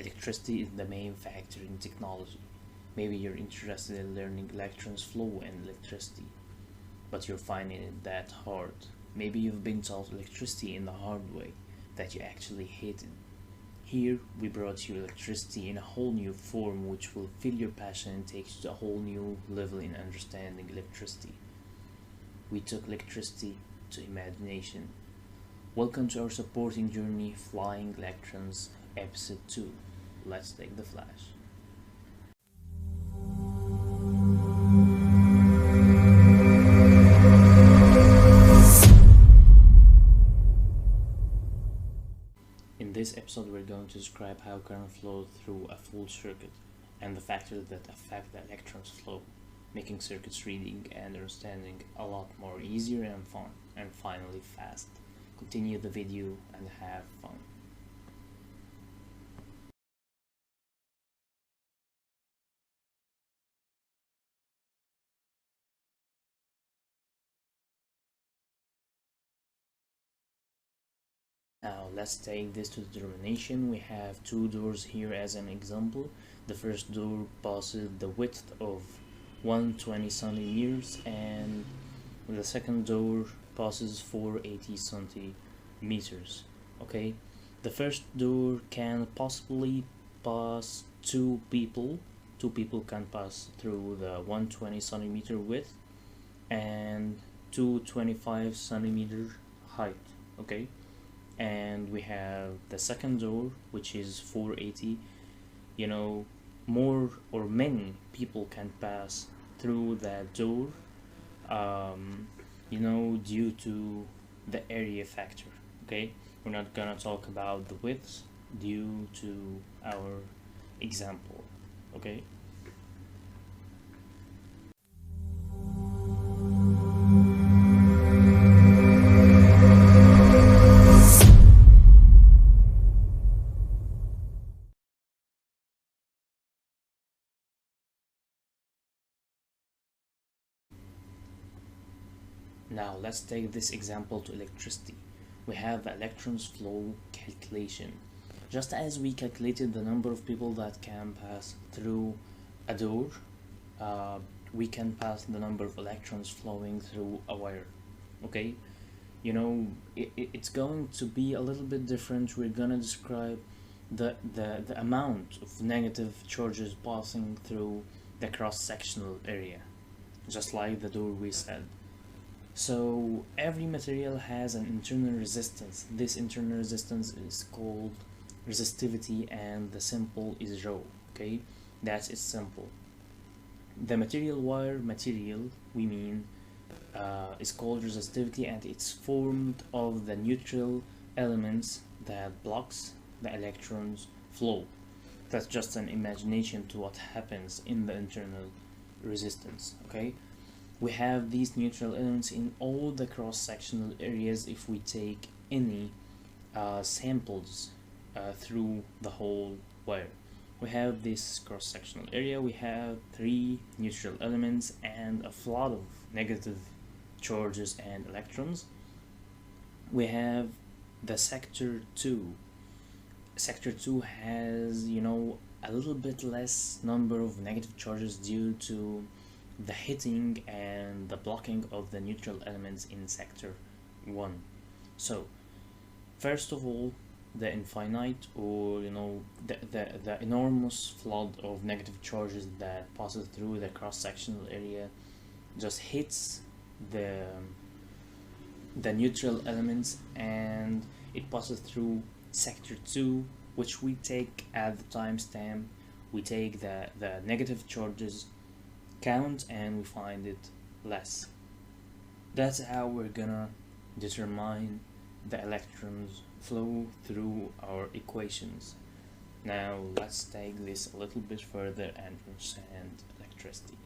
Electricity is the main factor in technology. Maybe you're interested in learning electrons flow and electricity, but you're finding it that hard. Maybe you've been taught electricity in the hard way that you actually hate it. Here we brought you electricity in a whole new form which will fill your passion and take you to a whole new level in understanding electricity. We took electricity to imagination. Welcome to our supporting journey, Flying Electrons, Episode 2. Let's take the flash. In this episode, we're going to describe how current flows through a full circuit and the factors that affect the electrons flow, making circuits reading and understanding a lot more easier and fun, and finally fast. Continue the video and have fun. Now let's take this to determination. We have two doors here as an example. The first door passes the width of 120 centimeters and the second door passes 480 centimeters. Okay, the first door can possibly pass two people. Two people can pass through the 120 centimeter width and 225 centimeter height. Okay, and we have the second door which is 480. You know, more or many people can pass through that door, you know, due to the area factor. Okay, we're not gonna talk about the widths due to our example. Okay, now let's take this example to electricity. We have the electrons flow calculation. Just as we calculated the number of people that can pass through a door, we can pass the number of electrons flowing through a wire. Okay, you know, it's going to be a little bit different. We're gonna describe the amount of negative charges passing through the cross-sectional area, just like the door we said. So every material has an internal resistance. This internal resistance is called resistivity and the symbol is rho. Okay, that's its symbol. The material wire material we mean is called resistivity, and it's formed of the neutral elements that blocks the electrons flow. That's just an imagination to what happens in the internal resistance. Okay, we have these neutral elements in all the cross-sectional areas if we take any samples through the whole wire. We have this cross-sectional area, we have three neutral elements and a flood of negative charges and electrons. We have the sector 2. Sector 2 has, you know, a little bit less number of negative charges due to the hitting and the blocking of the neutral elements in sector 1. So first of all, the infinite, or you know, the enormous flood of negative charges that passes through the cross-sectional area just hits the neutral elements, and it passes through sector 2, which we take at the timestamp. We take the negative charges count and we find it less. That's how we're gonna determine the electrons flow through our equations. Now let's take this a little bit further and understand electricity.